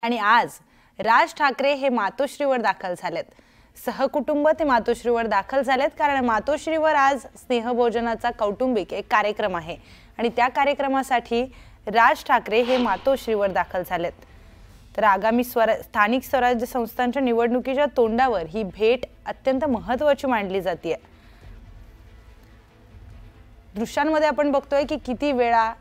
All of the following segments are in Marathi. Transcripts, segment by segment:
आणि आज राज ठाकरे हे मातोश्रीवर दाखल झालेत। सहकुटुंब ते मातोश्रीवर दाखल झालेत कारण मातोश्रीवर आज स्नेहभोजनाचा कौटुंबिक एक कार्यक्रम आहे आणि त्या कार्यक्रमासाठी राज ठाकरे हे मातोश्रीवर दाखल झालेत। तर आगामी स्थानिक स्वराज्य संस्थांच्या निवडणुकीच्या तोंडावर ही भेट अत्यंत महत्त्वाची मानली जाते। दृश्यांमध्ये आपण बघतोय की किती वेळा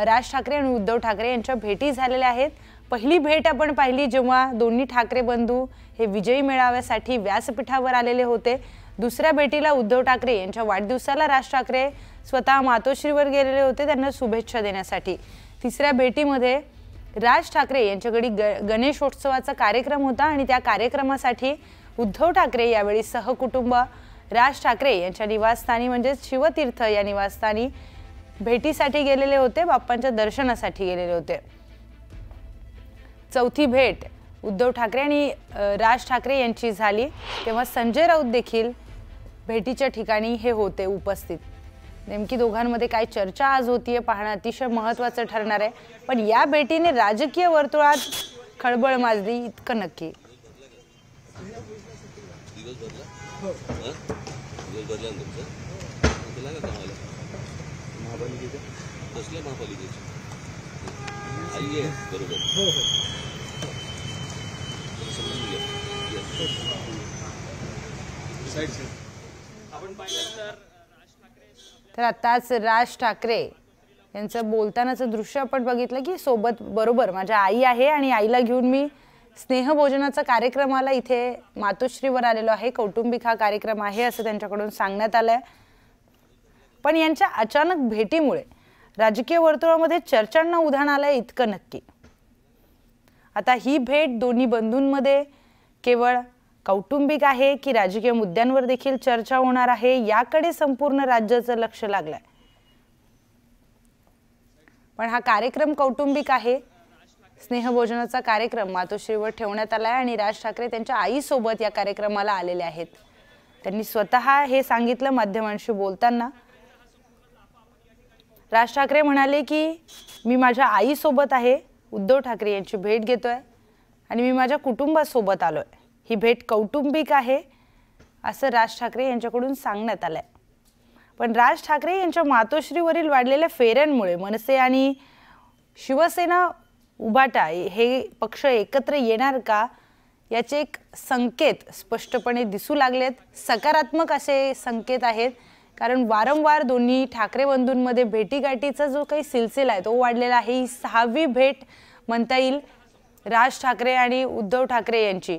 राज ठाकरे आणि उद्धव ठाकरे यांच्या भेटी झालेल्या आहेत। पहिली भेट आपण पाहिली जेव्हा दोन्ही ठाकरे बंधू हे विजयी मेळाव्यासाठी व्यासपीठावर आलेले होते। दुसऱ्या भेटीला उद्धव ठाकरे यांच्या वाढदिवसाला राज ठाकरे स्वतः मातोश्रीवर गेलेले होते त्यांना शुभेच्छा देण्यासाठी। तिसऱ्या भेटीमध्ये राज ठाकरे यांच्याकडे गणेशोत्सवाचा कार्यक्रम होता आणि त्या कार्यक्रमासाठी उद्धव ठाकरे यावेळी सहकुटुंब राज ठाकरे यांच्या निवासस्थानी म्हणजे शिवतीर्थ या निवासस्थानी भेटीसाठी गेलेले होते, बाप्पांच्या दर्शनासाठी गेलेले होते। चौथी भेट उद्धव ठाकरे आणि राज ठाकरे यांची झाली तेव्हा संजय राऊत देखील भेटीच्या ठिकाणी हे होते उपस्थित। नेमकी दोघांमध्ये काय चर्चा आज होतीये पाहणं अतिशय महत्त्वाचं ठरणार आहे, पण या भेटीने राजकीय वर्तुळात खळबळ माजली इतकं नक्की। तर आताच राज ठाकरे यांचं बोलतानाचं दृश्य आपण बघितलं की सोबत बरोबर माझ्या आई आहे आणि आईला घेऊन मी स्नेहभोजनाचा कार्यक्रमाला इथे मातोश्रीवर आलेलो आहे, कौटुंबिक हा कार्यक्रम आहे असं त्यांच्याकडून सांगण्यात आलंय। पण यांच्या अचानक भेटीमुळे राजकीय वर्तुळामध्ये चर्चांना उधाण आलंय इतकं नक्की। आता ही भेट दोन्ही बंधूंमध्ये केवळ कौटुंबिक आहे की राजकीय मुद्द्यांवर देखील चर्चा होणार आहे याकडे संपूर्ण राज्याचं लक्ष लागलंय। पण हा कार्यक्रम कौटुंबिक आहे, स्नेहभोजनाचा कार्यक्रम मातोश्रीवर ठेवण्यात आलाय आणि राज ठाकरे त्यांच्या आईसोबत या कार्यक्रमाला आलेले आहेत। त्यांनी स्वतः हे सांगितलं माध्यमांशी बोलताना। राज ठाकरे म्हणाले की मी माझ्या आईसोबत आहे, उद्धव ठाकरे यांची भेट घेतोय आणि मी माझ्या कुटुंबासोबत आलोय, ही भेट कौटुंबिक आहे असं राज ठाकरे यांच्याकडून सांगण्यात आलंय। पण राज ठाकरे यांच्या मातोश्रीवरील वाढलेल्या फेऱ्यांमुळे मनसे आणि शिवसेना उभाटा हे पक्ष एकत्र येणार का याचे एक संकेत स्पष्टपणे दिसू लागलेत। सकारात्मक असे संकेत आहेत कारण वारंवार दोन्ही ठाकरे बंधूंमध्ये भेटीगाठीचा जो काही सिलसिला आहे तो वाढलेला आहे। ही 6वी भेट म्हणता येईल राज ठाकरे आणि उद्धव ठाकरे यांची।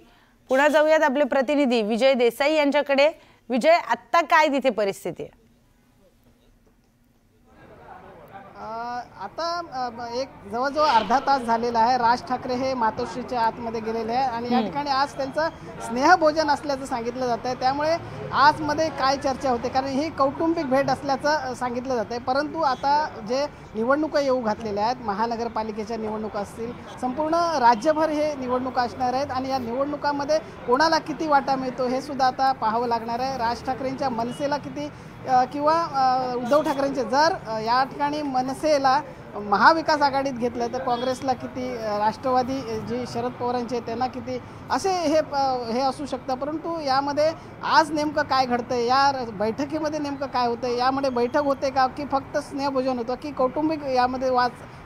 पुन्हा जाऊयात आपले प्रतिनिधी विजय देसाई यांच्याकडे। विजय, आत्ता काय तिथे परिस्थिती आहे? आता एक जवळजवळ अर्धा तास झालेला आहे राज ठाकरे हे मातोश्रीच्या आतमध्ये गेलेले आहे आणि या ठिकाणी आज त्यांचं स्नेहभोजन असल्याचं सांगितलं जात आहे। त्यामुळे आजमध्ये काय चर्चा होते कारण ही कौटुंबिक भेट असल्याचं सांगितलं जात आहे। परंतु आता जे निवडणुका येऊ घातलेल्या आहेत, महानगरपालिकेच्या निवडणुका असतील, संपूर्ण राज्यभर हे निवडणुका असणार आहेत आणि या निवडणुकामध्ये कोणाला किती वाटा मिळतो हे सुद्धा आता पाहावं लागणार आहे। राज ठाकरेंच्या मनसेला किती किंवा उद्धव ठाकरेंचे जर या ठिकाणी मनसेला महाविकास आघाडीत घेतलं तर काँग्रेसला किती, राष्ट्रवादी जी शरद पवारांचे त्यांना किती, असे हे असू शकतं। परंतु यामध्ये आज नेमकं काय घडतंय, या बैठकीमध्ये नेमकं काय होतंय, यामध्ये बैठक होते का की फक्त स्नेहभोजन होतं की कौटुंबिक यामध्ये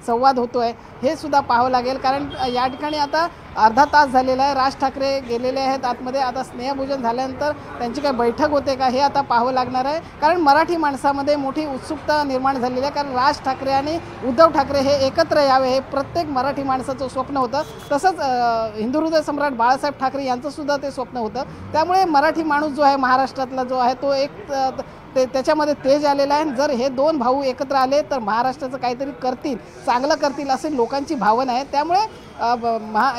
संवाद होतोय हे सुद्धा पाहावं लागेल। कारण या ठिकाणी आता अर्धा तास झालेला आहे, राज ठाकरे गेलेले आहेत आतमध्ये। आता स्नेहभोजन झाल्यानंतर त्यांची काय बैठक होते का हे आता पाहावं लागणार आहे कारण मराठी माणसामध्ये मोठी उत्सुकता निर्माण झालेली आहे। कारण राज ठाकरे आणि उद्धव ठाकरे हे एकत्र यावे हे प्रत्येक मराठी माणसाचं स्वप्न होतं, तसंच हिंदू हृदय सम्राट बाळासाहेब ठाकरे यांचं सुद्धा ते स्वप्न होतं। त्यामुळे मराठी माणूस जो आहे महाराष्ट्रातला जो आहे तो एक त्याच्यामध्ये तेज आलेला आहे। जर हे दोन भाऊ एकत्र आले तर महाराष्ट्राचं काहीतरी करतील, चांगलं करतील असे लोकांची भावना आहे। त्यामुळे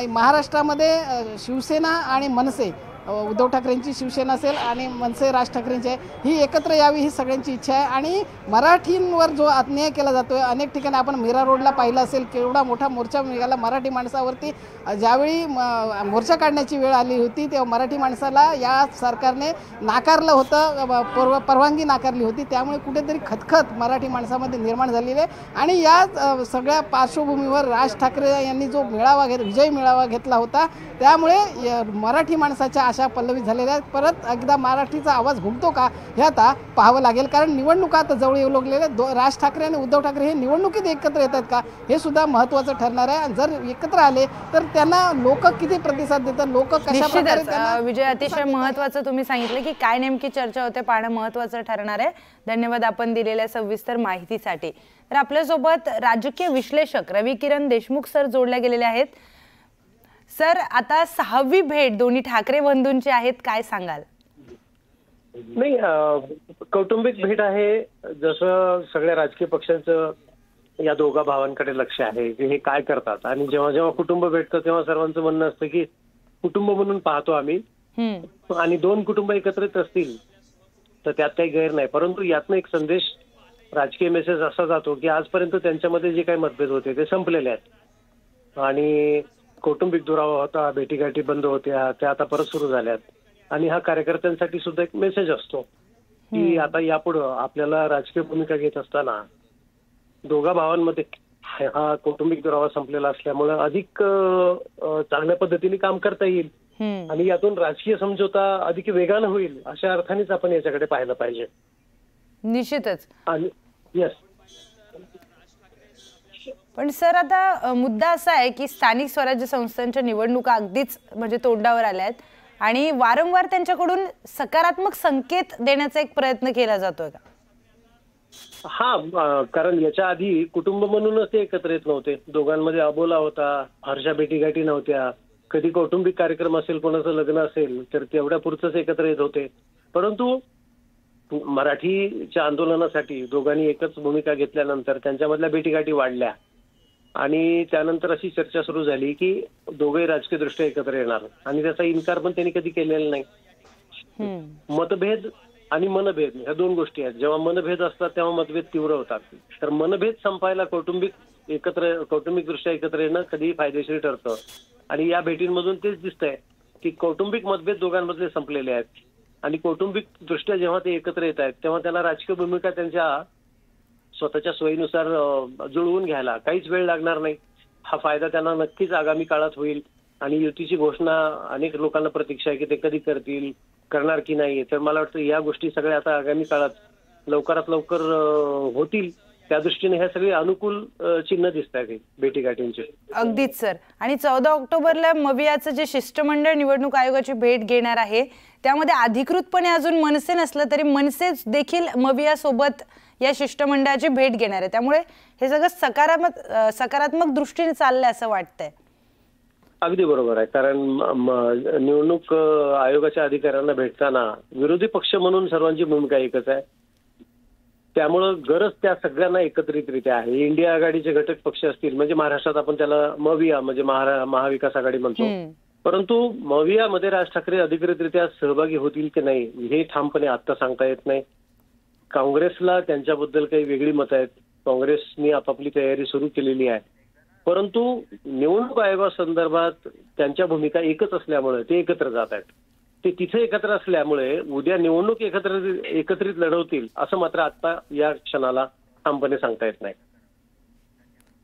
महाराष्ट्रामध्ये शिवसेना आणि मनसे उद्धव ठाकरेंची शिवसेना असेल आणि मनसे राज ठाकरेंची आहे, ही एकत्र यावी ही सगळ्यांची इच्छा आहे। आणि मराठींवर जो अन्याय केला जातोय, अनेक ठिकाणी आपण मीरा रोडला पाहिलं असेल केवढा मोठा मोर्चा निघाला मराठी माणसावरती। ज्यावेळी मोर्चा काढण्याची वेळ आली होती तेव्हा मराठी माणसाला या सरकारने नाकारलं होतं, परवानगी नाकारली होती। त्यामुळे कुठेतरी खतखत मराठी माणसामध्ये निर्माण झालेली आहे। आणि या सगळ्या पार्श्वभूमीवर राज ठाकरे यांनी जो विजय मेळावा घेतला होता, त्यामुळे मराठी माणसाच्या आशा पल्लवित झालेल्या आहेत। परत एकदा मराठीचा आवाज घुमतो का हे आता पाहावं लागेल, कारण निवडणुका आता जवळ येऊ लागलेल्या। राज ठाकरे आणि उद्धव ठाकरे हे निवडणुकीत एकत्र येतात का हे सुद्धा महत्त्वाचं ठरणार आहे। आणि जर एकत्र आले तर त्यांना लोक किती प्रतिसाद देतात, लोक कशा प्रकारे त्यांना। विजय, अतिशय महत्त्वाचं तुम्ही सांगितलं की काय नेमकी चर्चा होते पाहणं महत्त्वाचं ठरणार आहे। धन्यवाद आपण दिलेल्या सविस्तर माहितीसाठी। तर आपल्यासोबत राजकीय विश्लेषक रवी किरण देशमुख सर जोडले गेलेले आहेत। सर, आता 6वी भेट दोन्ही ठाकरे बंधूंची आहेत, काय सांगाल? नाही, कौटुंबिक भेट आहे। जसं सगळ्या राजकीय पक्षांचं या दोघा भावांकडे लक्ष आहे की हे काय करतात, आणि जेव्हा जेव्हा कुटुंब भेटतं तेव्हा सर्वांचं म्हणणं असतं की कुटुंब म्हणून पाहतो आम्ही, आणि दोन कुटुंब एकत्रित असतील तर त्यात काही गैर नाही। परंतु यातनं एक संदेश, राजकीय मेसेज असा जातो की आजपर्यंत त्यांच्यामध्ये जे काही मतभेद होते ते संपलेले आहेत, आणि कौटुंबिक दुरावा होता, भेटीगाठी बंद होत्या, त्या आता परत सुरू झाल्यात। आणि हा कार्यकर्त्यांसाठी सुद्धा एक मेसेज असतो की आता यापुढं आपल्याला राजकीय भूमिका घेत असताना दोघा भावांमध्ये हा कौटुंबिक दुरावा संपलेला असल्यामुळे अधिक चांगल्या पद्धतीने काम करता येईल, आणि यातून राजकीय समझोता अधिक वेगानं होईल, अशा अर्थानेच आपण याच्याकडे पाहिलं पाहिजे। निश्चितच। आणि येस, पण सर, आता मुद्दा असा आहे की स्थानिक स्वराज्य संस्थांच्या निवडणुका अगदीच म्हणजे तोंडावर आल्या आहेत, आणि वारंवार त्यांच्याकडून सकारात्मक संकेत देण्याचा एक प्रयत्न केला जातोय का? हा, कारण याच्या आधी कुटुंब म्हणूनच ते एकत्र येत नव्हते, दोघांमध्ये अबोला होता, फारशा भेटीगाठी नव्हत्या, कधी कौटुंबिक कार्यक्रम असेल, कोणाचं लग्न असेल तर तेवढ्या पुरतच एकत्र येत होते। परंतु मराठीच्या आंदोलनासाठी दोघांनी एकच भूमिका घेतल्यानंतर त्यांच्यामधल्या भेटीगाठी वाढल्या, आणि त्यानंतर अशी चर्चा सुरू झाली की दोघे राजकीय दृष्ट्या एकत्र येणार, आणि त्याचा इन्कार पण त्यांनी कधी केलेला नाही। मतभेद आणि मनभेद ह्या दोन गोष्टी आहेत। जेव्हा मनभेद असतात तेव्हा मतभेद तीव्र होतात, तर मनभेद संपायला कौटुंबिक दृष्ट्या एकत्र येणं कधीही फायदेशीर ठरतं, आणि या भेटींमधून तेच दिसतंय की कौटुंबिक मतभेद दोघांमधले संपलेले आहेत, आणि कौटुंबिक दृष्ट्या जेव्हा ते एकत्र येत आहेत तेव्हा त्यांना राजकीय भूमिका त्यांच्या स्वतःच्या सोयीनुसार जुळवून घ्यायला काहीच वेळ लागणार नाही। हा फायदा त्यांना नक्कीच आगामी काळात होईल, आणि युतीची घोषणा अनेक लोकांना प्रतीक्षा आहे की ते कधी करणार की नाही। तर मला वाटतं या गोष्टी सगळ्या आता आगामी काळात लवकरात लवकर होतील, त्या दृष्टीने हे सगळे अनुकूल चिन्ह दिसत आहेत भेटीगाठींचे। अगदीच सर। आणि 14 ऑक्टोबरला मवियाचं जे शिष्टमंडळ निवडणूक आयोगाची भेट घेणार आहे, त्यामध्ये अधिकृतपणे अजून मनसे नसलं तरी मनसे देखील मविया सोबत या शिष्टमंडळाची भेट घेणार आहे, त्यामुळे हे सगळं सकारात्मक दृष्टीने चाललंय असं वाटतंय। अगदी बरोबर आहे, कारण निवडणूक आयोगाच्या अधिकाऱ्यांना भेटताना विरोधी पक्ष म्हणून सर्वांची भूमिका एकच आहे, त्यामुळं गरज त्या सगळ्यांना एकत्रितरित्या आहे। इंडिया आघाडीचे घटक पक्ष असतील, म्हणजे महाराष्ट्रात आपण त्याला मविया म्हणजे महाविकास आघाडी म्हणतो, परंतु मवियामध्ये राज ठाकरे अधिकृतरित्या सहभागी होतील की नाही हे ठामपणे आता सांगता येत नाही। काँग्रेसला त्यांच्याबद्दल काही वेगळी मतं आहेत, काँग्रेसनी आपापली तयारी सुरू केलेली आहे, परंतु निवडणूक आयोगासंदर्भात त्यांच्या भूमिका एकच असल्यामुळे ते एकत्र जात आहेत। ते तिथे एकत्र असल्यामुळे उद्या निवडणूक एकत्रित लढवतील असं मात्र आता या क्षणाला ठामपणे सांगता येत नाही।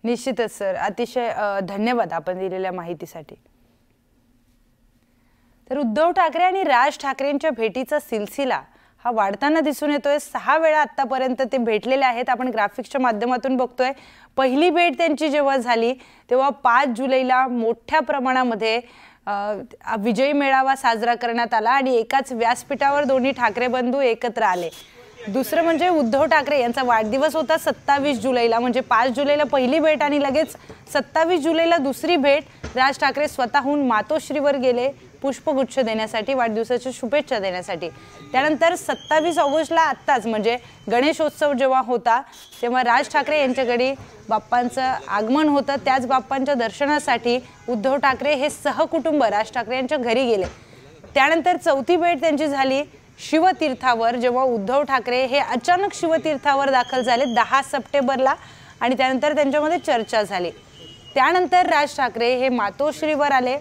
निश्चितच सर, अतिशय धन्यवाद आपण दिलेल्या माहितीसाठी। तर उद्धव ठाकरे आणि राज ठाकरेंच्या भेटीचा सिलसिला हा वाढताना दिसून येतोय। 6 वेळा आतापर्यंत ते भेटलेले आहेत, आपण ग्राफिक्सच्या माध्यमातून बघतोय। पहिली भेट त्यांची जेव्हा झाली तेव्हा 5 जुलैला मोठ्या प्रमाणामध्ये विजय मेळावा साजरा करण्यात आला, आणि एकाच व्यासपीठावर दोन्ही ठाकरे बंधू एकत्र आले। दुसरं म्हणजे उद्धव ठाकरे यांचा वाढदिवस होता 27 जुलैला, म्हणजे 5 जुलैला पहिली भेट आणि लगेच 27 जुलैला दुसरी भेट। राज ठाकरे स्वतःहून मातोश्रीवर गेले पुष्पगुच्छ देण्यासाठी, वाढदिवसाच्या शुभेच्छा देण्यासाठी। त्यानंतर 27 ऑगस्टला आत्ताच म्हणजे गणेशोत्सव जेव्हा होता तेव्हा राज ठाकरे यांच्याकडे बाप्पांचं आगमन होतं, त्याच बाप्पांच्या दर्शनासाठी उद्धव ठाकरे हे सहकुटुंब राज ठाकरे यांच्या घरी गेले। त्यानंतर चौथी भेट त्यांची झाली शिवतीर्थावर, जेव्हा उद्धव ठाकरे हे अचानक शिवतीर्थावर दाखल झाले 10 सप्टेंबरला आणि त्यानंतर त्यांच्यामध्ये चर्चा झाली. त्यानंतर राज ठाकरे हे मातोश्रीवर आले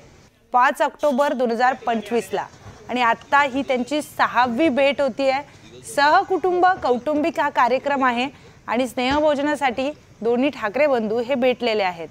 5 ऑक्टोबर 2025ला आणि आत्ता ही त्यांची 6वी भेट होती आहे. सहकुटुंब कौटुंबिक हा कार्यक्रम आहे आणि स्नेहभोजनासाठी दोन्ही ठाकरे बंधू हे भेटलेले आहेत.